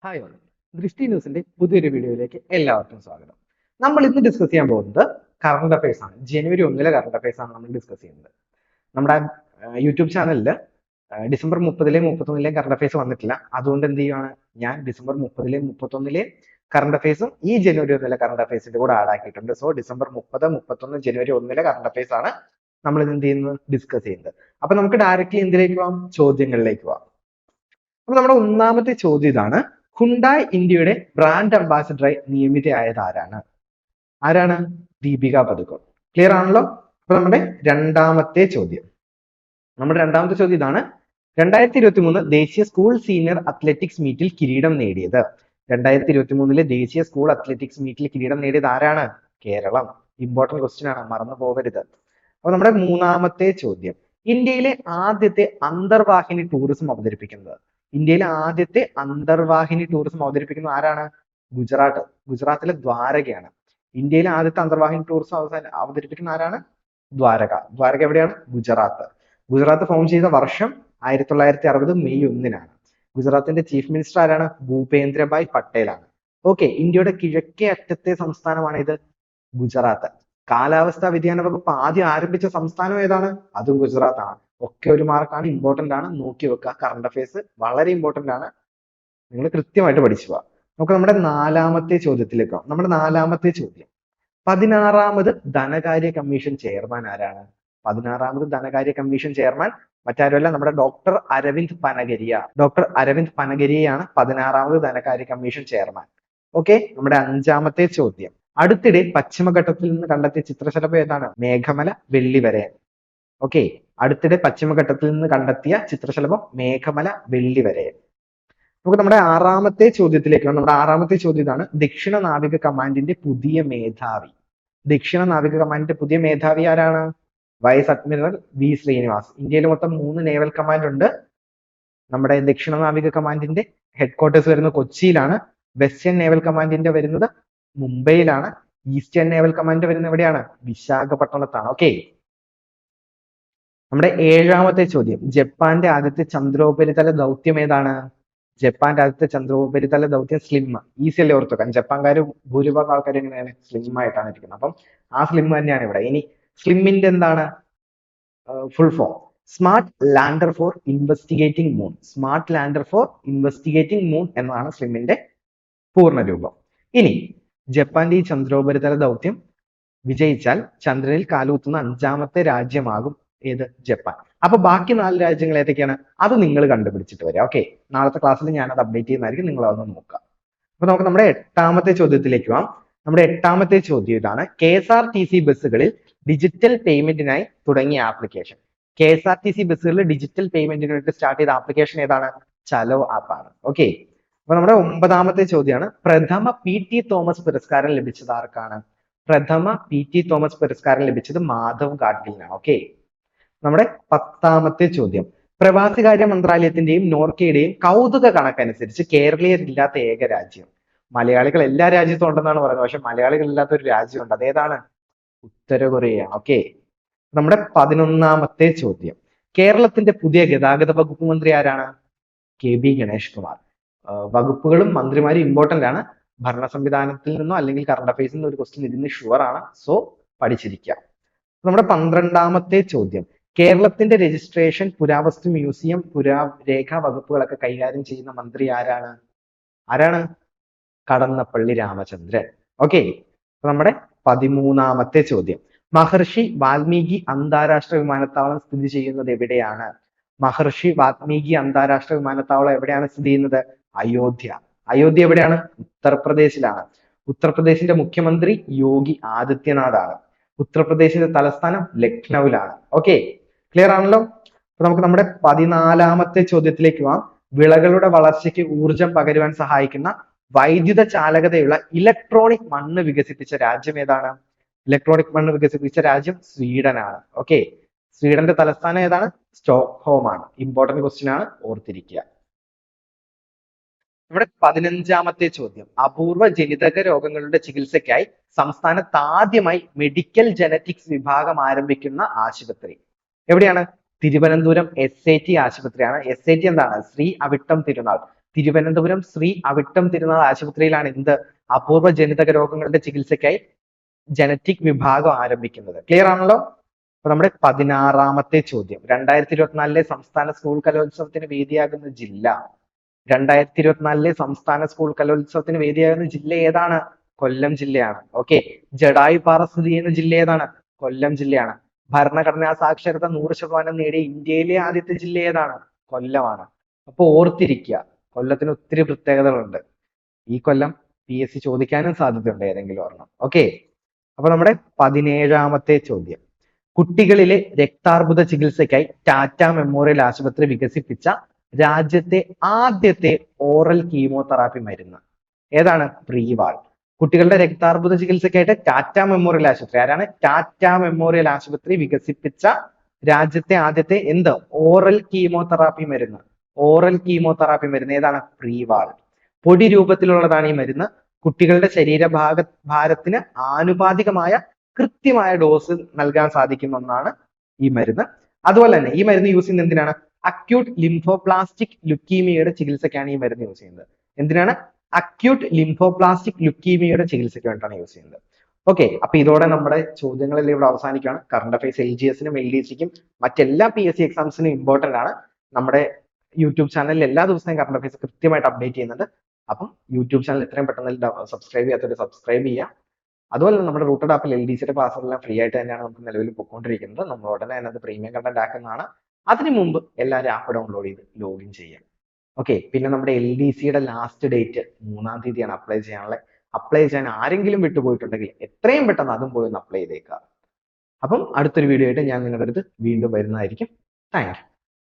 Hi all, ദൃഷ്ടി ന്യൂസിന്റെ പുതിയൊരു വീഡിയോയിലേക്ക് എല്ലാവർക്കും സ്വാഗതം. നമ്മൾ ഇന്ന് ഡിസ്കസ് ചെയ്യാൻ പോകുന്നത് കറണ്ട് അഫയേഴ്സ് ആണ്. ജനുവരി 1 കറണ്ട് അഫയേഴ്സ് ആണ് നമ്മൾ ഡിസ്കസ് ചെയ്യുന്നത്. നമ്മുടെ യൂട്യൂബ് ചാനലിൽ ഡിസംബർ 30 31 കറണ്ട് അഫയേഴ്സ് വന്നിട്ടില്ല. അതുകൊണ്ട് എന്ത് ചെയ്യുകയാണ്, ഞാൻ ഡിസംബർ 30 31 കറണ്ട് അഫയേഴ്സും ഈ ജനുവരി 1 കറണ്ട് അഫയേഴ്സിന്റെ കൂടെ ആഡ് ആക്കിയിട്ടുണ്ട്. സോ ഡിസംബർ 30 31 ജനുവരി 1 കറണ്ട് അഫയേഴ്സ് ആണ് നമ്മൾ ഇന്ന് എന്ത് ചെയ്യുന്നത്, ഡിസ്കസ് ചെയ്യുന്നത്. അപ്പൊ നമുക്ക് ഡയറക്റ്റ്ലി എന്തിലേക്ക് പോവാം, ചോദ്യങ്ങളിലേക്ക് പോവാം. അപ്പൊ നമ്മുടെ ഒന്നാമത്തെ ചോദ്യം ഇതാണ്: ഹുണ്ടായ് ഇന്ത്യയുടെ ബ്രാൻഡ് അംബാസിഡറായി നിയമിതയായത് ആരാണ്? ആരാണ്? ദീപിക പദുക്കോൺ. ക്ലിയർ ആണല്ലോ? അപ്പൊ നമ്മുടെ രണ്ടാമത്തെ ചോദ്യം ഇതാണ്: 2023 ദേശീയ സ്കൂൾ സീനിയർ അത്ലറ്റിക്സ് മീറ്റിൽ കിരീടം നേടിയത്. 2023 ദേശീയ സ്കൂൾ അത്ലറ്റിക്സ് മീറ്റിൽ കിരീടം നേടിയത് ആരാണ്? കേരളം. ഇമ്പോർട്ടന്റ് ക്വസ്റ്റ്യൻ ആണ്, മറന്നു പോകരുത്. അപ്പൊ നമ്മുടെ മൂന്നാമത്തെ ചോദ്യം: ഇന്ത്യയിലെ ആദ്യത്തെ അന്തർവാഹിനി ടൂറിസം അവതരിപ്പിക്കുന്നത് ആരാണ്? ഗുജറാത്തിലെ ദ്വാരകയാണ്. ഇന്ത്യയിലെ ആദ്യത്തെ അന്തർവാഹിനി ടൂറിസം അവതരിപ്പിക്കുന്ന ആരാണ്? ദ്വാരക എവിടെയാണ്? ഗുജറാത്ത് ഫോം ചെയ്ത വർഷം 1960 മെയ് 1 ഗുജറാത്തിന്റെ ചീഫ് മിനിസ്റ്റർ ആരാണ്? ഭൂപേന്ദ്രഭായ് പട്ടേലാണ്. ഓക്കെ, ഇന്ത്യയുടെ കിഴക്കേ അറ്റത്തെ സംസ്ഥാനമാണ് ഇത്, ഗുജറാത്ത്. കാലാവസ്ഥാ വ്യതിയാന വകുപ്പ് ആദ്യം ആരംഭിച്ച സംസ്ഥാനം ഏതാണ്? അതും ഗുജറാത്താണ്. ഒക്കെ ഒരു മാർക്കാണ്, ഇമ്പോർട്ടന്റ് ആണ്, നോക്കി വെക്കുക. കറണ്ട് അഫയേഴ്സ് വളരെ ഇമ്പോർട്ടന്റ് ആണ്, നിങ്ങൾ കൃത്യമായിട്ട് പഠിച്ചു പോവാ. നമുക്ക് നമ്മുടെ നാലാമത്തെ ചോദ്യത്തിലേക്ക് പോകാം. നമ്മുടെ നാലാമത്തെ ചോദ്യം: 16ാമത് ധനകാര്യ കമ്മീഷൻ ചെയർമാൻ ആരാണ്? 16ാമത് ധനകാര്യ കമ്മീഷൻ ചെയർമാൻ മറ്റാരുമല്ല, നമ്മുടെ ഡോക്ടർ അരവിന്ദ് പനഗരിയയാണ് 16ാമത് ധനകാര്യ കമ്മീഷൻ ചെയർമാൻ. ഓക്കെ, നമ്മുടെ അഞ്ചാമത്തെ ചോദ്യം: അടുത്തിടെ പശ്ചിമഘട്ടത്തിൽ നിന്ന് കണ്ടെത്തിയ ചിത്രശലഭം ഏതാണ്? മേഘമല വെള്ളിവരയൻ. ഓക്കെ, അടുത്തിടെ പശ്ചിമഘട്ടത്തിൽ നിന്ന് കണ്ടെത്തിയ ചിത്രശലഭം മേഘമല വെള്ളിവരയൻ. നമുക്ക് നമ്മുടെ ആറാമത്തെ ചോദ്യത്തിലേക്ക് നമ്മുടെ ആറാമത്തെ ചോദ്യം ഇതാണ്: ദക്ഷിണ നാവിക കമാൻഡിന്റെ പുതിയ മേധാവി ആരാണ്? Vice admiral V Srinivas. ഇന്ത്യയിൽ മൊത്തം 3 നേവൽ കമാൻഡ് ഉണ്ട്. നമ്മുടെ ദക്ഷിണ നാവിക കമാൻഡിന്റെ ഹെഡ്ക്വാർട്ടേഴ്സ് വരുന്നത് കൊച്ചിയിലാണ്. വെസ്റ്റേൺ നേവൽ കമാൻഡിന്റെ വരുന്നത് മുംബൈയിലാണ്. ഈസ്റ്റേൺ നേവൽ കമാൻഡ് വരുന്നത് എവിടെയാണ്? വിശാഖപട്ടണത്താണ്. ഓക്കെ, നമ്മുടെ ഏഴാമത്തെ ചോദ്യം: ജപ്പാന്റെ ആദ്യത്തെ ചന്ദ്രോപരിതല ദൗത്യം ഏതാണ്? ജപ്പാന്റെ ആദ്യത്തെ ചന്ദ്രോപരിതല ദൗത്യം സ്ലിം. ഈസി അല്ലേ ഓർത്തുവെക്കാൻ? ജപ്പാൻകാർ ഭൂരിഭാഗം ആൾക്കാർ എങ്ങനെയാണ്? സ്ലിം ആയിട്ടാണ് ഇരിക്കുന്നത്. അപ്പം ആ സ്ലിം തന്നെയാണ് ഇവിടെ. ഇനി സ്ലിമ്മിന്റെ എന്താണ് full form? Smart lander four investigating moon എന്നാണ് സ്ലിമ്മിന്റെ പൂർണ്ണ രൂപം. ഇനി ജപ്പാന്റെ ഈ ചന്ദ്രോപരിതല ദൗത്യം വിജയിച്ചാൽ ചന്ദ്രനിൽ കാലുകുത്തുന്ന 5ാമത്തെ രാജ്യമാകും ഏത്? ജപ്പാൻ. അപ്പൊ ബാക്കി 4 രാജ്യങ്ങൾ ഏതൊക്കെയാണ്? അത് നിങ്ങൾ കണ്ടുപിടിച്ചിട്ട് വരിക. ഓക്കെ, നാളത്തെ ക്ലാസ്സിൽ ഞാൻ അത് അപ്ഡേറ്റ് ചെയ്യുന്നതായിരിക്കും, നിങ്ങൾ അതൊന്ന് നോക്കുക. അപ്പൊ നമുക്ക് നമ്മുടെ എട്ടാമത്തെ ചോദ്യത്തിലേക്ക് പോകാം. നമ്മുടെ എട്ടാമത്തെ ചോദ്യം ഇതാണ്: KSRTC ബസ്സുകളിൽ ഡിജിറ്റൽ പേയ്മെന്റിനായി തുടങ്ങിയ ആപ്ലിക്കേഷൻ. KSRTC ബസ്സുകളിൽ ഡിജിറ്റൽ പേയ്മെന്റിന് വേണ്ടി സ്റ്റാർട്ട് ചെയ്ത ആപ്ലിക്കേഷൻ ഏതാണ്? ചലോ ആപ്പ് ആണ്. ഓക്കെ, അപ്പൊ നമ്മുടെ 9ാമത്തെ ചോദ്യമാണ്: പ്രഥമ PT തോമസ് പുരസ്കാരം ലഭിച്ചത് ആർക്കാണ്? പുരസ്കാരം ലഭിച്ചത് മാധവ് ഗാഡ്ഗിലിനാണ്. ഓക്കെ, നമ്മുടെ 10ാമത്തെ ചോദ്യം: പ്രവാസികാര്യ മന്ത്രാലയത്തിന്റെയും നോർക്കയുടെയും കൗതുക കണക്കനുസരിച്ച് കേരളീയരില്ലാത്ത ഏക രാജ്യം. മലയാളികൾ എല്ലാ രാജ്യത്തും ഉണ്ടെന്നാണ് പറയുന്നത്, പക്ഷെ മലയാളികൾ ഇല്ലാത്ത ഒരു രാജ്യമുണ്ട്. അതേതാണ്? ഉത്തര കൊറിയയാണ്. ഓക്കെ, നമ്മുടെ 11ാമത്തെ ചോദ്യം: കേരളത്തിന്റെ പുതിയ ഗതാഗത വകുപ്പ് മന്ത്രി ആരാണ്? KB ഗണേഷ് കുമാർ. വകുപ്പുകളും മന്ത്രിമാരും ഇമ്പോർട്ടന്റ് ആണ്. ഭരണ സംവിധാനത്തിൽ നിന്നോ അല്ലെങ്കിൽ കറണ്ട് അഫയേഴ്സിൽ നിന്നോ ഒരു ക്വസ്റ്റ്യൻ ഇതിന് ഷുവർ ആണ്. സോ പഠിച്ചിരിക്കുക. നമ്മുടെ 12ാമത്തെ ചോദ്യം: കേരളത്തിന്റെ രജിസ്ട്രേഷൻ, പുരാവസ്തു മ്യൂസിയം, പുരാരേഖാ വകുപ്പുകളൊക്കെ കൈകാര്യം ചെയ്യുന്ന മന്ത്രി ആരാണ്? കടന്നപ്പള്ളി രാമചന്ദ്രൻ. ഓക്കെ, നമ്മുടെ 13ാമത്തെ ചോദ്യം: മഹർഷി വാൽമീകി അന്താരാഷ്ട്ര വിമാനത്താവളം സ്ഥിതി ചെയ്യുന്നത് എവിടെയാണ്? എവിടെയാണ് സ്ഥിതി ചെയ്യുന്നത്? അയോധ്യ എവിടെയാണ്? ഉത്തർപ്രദേശിലാണ്. ഉത്തർപ്രദേശിന്റെ മുഖ്യമന്ത്രി യോഗി ആദിത്യനാഥ് ആണ്. ഉത്തർപ്രദേശിന്റെ തലസ്ഥാനം ലക്നൌവിലാണ്. ഓക്കെ, ക്ലിയർ ആണല്ലോ? അപ്പൊ നമുക്ക് നമ്മുടെ 14ാമത്തെ ചോദ്യത്തിലേക്ക് പോവാം. വിളകളുടെ വളർച്ചയ്ക്ക് ഊർജം പകരുവാൻ സഹായിക്കുന്ന വൈദ്യുത ചാലകതയുള്ള ഇലക്ട്രോണിക് മണ്ണ് വികസിപ്പിച്ച രാജ്യം ഏതാണ്? സ്വീഡനാണ്. ഓക്കെ, സ്വീഡന്റെ തലസ്ഥാനം ഏതാണ്? സ്റ്റോക്ക്ഹോം ആണ്. ഇമ്പോർട്ടന്റ് ക്വസ്റ്റ്യൻ ആണ്, ഓർത്തിരിക്കുക. നമ്മുടെ 15ാമത്തെ ചോദ്യം: അപൂർവ ജനിതക രോഗങ്ങളുടെ ചികിത്സയ്ക്കായി സംസ്ഥാനത്ത് ആദ്യമായി മെഡിക്കൽ ജനറ്റിക്സ് വിഭാഗം ആരംഭിക്കുന്ന ആശുപത്രി എവിടെയാണ്? തിരുവനന്തപുരം SAT ആശുപത്രിയാണ്. SAT എന്താണ്? ശ്രീ അവിട്ടം തിരുനാൾ. തിരുവനന്തപുരം ശ്രീ അവിട്ടം തിരുനാൾ ആശുപത്രിയിലാണ് എന്ത് അപൂർവ ജനിതക രോഗങ്ങളുടെ ചികിത്സയ്ക്കായി ജനറ്റിക് വിഭാഗം ആരംഭിക്കുന്നത്. ക്ലിയർ ആണല്ലോ? അപ്പൊ നമ്മുടെ 16ാമത്തെ ചോദ്യം, 2024 സംസ്ഥാന സ്കൂൾ കലോത്സവത്തിന് വേദിയാകുന്ന ജില്ല. 2024 സംസ്ഥാന സ്കൂൾ കലോത്സവത്തിന് വേദിയാകുന്ന ജില്ല ഏതാണ്? കൊല്ലം ജില്ലയാണ്. ഓക്കെ. ജഡായുപ്പാറ സ്ഥിതി ചെയ്യുന്ന ജില്ല ഏതാണ്? കൊല്ലം ജില്ലയാണ്. ഭരണഘടനാ സാക്ഷരത 100% നേടിയ ഇന്ത്യയിലെ ആദ്യത്തെ ജില്ല ഏതാണ്? കൊല്ലമാണ്. അപ്പൊ ഓർത്തിരിക്കുക, കൊല്ലത്തിന് ഒത്തിരി പ്രത്യേകതകളുണ്ട്. ഈ കൊല്ലം PSC ചോദിക്കാനും സാധ്യതയുണ്ട് ഏതെങ്കിലും ഒരെണ്ണം. ഓക്കെ. അപ്പൊ നമ്മുടെ 17ാമത്തെ ചോദ്യം, കുട്ടികളിലെ രക്താർബുദ ചികിത്സയ്ക്കായി ടാറ്റ മെമ്മോറിയൽ ആശുപത്രി വികസിപ്പിച്ച രാജ്യത്തെ ആദ്യത്തെ ഓറൽ കീമോതെറാപ്പി മരുന്ന് ഏതാണ്? പ്രീവാൾ. കുട്ടികളുടെ രക്താർബുദ ചികിത്സയ്ക്കായിട്ട് ടാറ്റ മെമ്മോറിയൽ ആശുപത്രി, ആരാണ്? ടാറ്റ മെമ്മോറിയൽ ആശുപത്രി വികസിപ്പിച്ച രാജ്യത്തെ ആദ്യത്തെ എന്ത് ഓറൽ കീമോതെറാപ്പി മരുന്ന്? ഓറൽ കീമോതെറാപ്പി മരുന്ന് ഏതാണ്? പ്രീവാൾ. പൊടി രൂപത്തിലുള്ളതാണ് ഈ മരുന്ന്. കുട്ടികളുടെ ഭാരത്തിന് ആനുപാതികമായ കൃത്യമായ ഡോസ് നൽകാൻ സാധിക്കുന്ന ഒന്നാണ് ഈ മരുന്ന്. അതുപോലെ തന്നെ ഈ മരുന്ന് യൂസ് ചെയ്യുന്നത് എന്തിനാണ്? അക്യൂട്ട് ലിംഫോപ്ലാസ്റ്റിക് ലുക്കീമിയയുടെ ചികിത്സയ്ക്കാണ് ഈ മരുന്ന് യൂസ് ചെയ്യുന്നത്. എന്തിനാണ്? അക്യൂട്ട് ലിംഫോപ്ലാസ്റ്റിക് ലുക്കീമിയയുടെ ചികിത്സയ്ക്ക് വേണ്ടിയിട്ടാണ് യൂസ് ചെയ്യുന്നത്. ഓക്കെ. അപ്പൊ ഇതോടെ നമ്മുടെ ചോദ്യങ്ങളെല്ലാം ഇവിടെ അവസാനിക്കുകയാണ്. കറണ്ട് അഫയേഴ്സ് LGSനും LDCക്കും മറ്റെല്ലാ PSC എക്സാംസിനും ഇമ്പോർട്ടന്റ് ആണ്. നമ്മുടെ യൂട്യൂബ് ചാനലിൽ എല്ലാ ദിവസവും കറണ്ട് അഫയേഴ്സ് കൃത്യമായിട്ട് അപ്ഡേറ്റ് ചെയ്യുന്നുണ്ട്. അപ്പം യൂട്യൂബ് ചാനൽ എത്രയും പെട്ടെന്ന് സബ്സ്ക്രൈബ് ചെയ്യാത്തവർ സബ്സ്ക്രൈബ് ചെയ്യുക. അതുപോലെ നമ്മുടെ റൂട്ടഡ് ആപ്പിൽ LDCയുടെ ക്ലാസ്സെല്ലാം ഫ്രീ ആയിട്ട് തന്നെയാണ് നമുക്ക് നിലവിൽ പോയിക്കൊണ്ടിരിക്കുന്നത്. നമ്മൾ ഉടനെ തന്നെ അത് പ്രീമിയം കണ്ടന്റ് ആക്കുന്നതാണ്. അതിനു മുമ്പ് എല്ലാവരും ആപ്പ് ഡൗൺലോഡ് ചെയ്ത് ലോഗിൻ ചെയ്യാം. ഓക്കെ. പിന്നെ നമ്മുടെ LDCയുടെ ലാസ്റ്റ് ഡേറ്റ് 3-ാം തീയതിയാണ് അപ്ലൈ ചെയ്യാനുള്ളത്. അപ്ലൈ ചെയ്യാൻ ആരെങ്കിലും വിട്ടുപോയിട്ടുണ്ടെങ്കിൽ എത്രയും പെട്ടെന്ന് അതും പോയി ഒന്ന് അപ്ലൈ ചെയ്തേക്കുക. അപ്പം അടുത്തൊരു വീഡിയോ ആയിട്ട് ഞാൻ നിങ്ങളുടെ അടുത്ത് വീണ്ടും വരുന്നതായിരിക്കും. Thank you.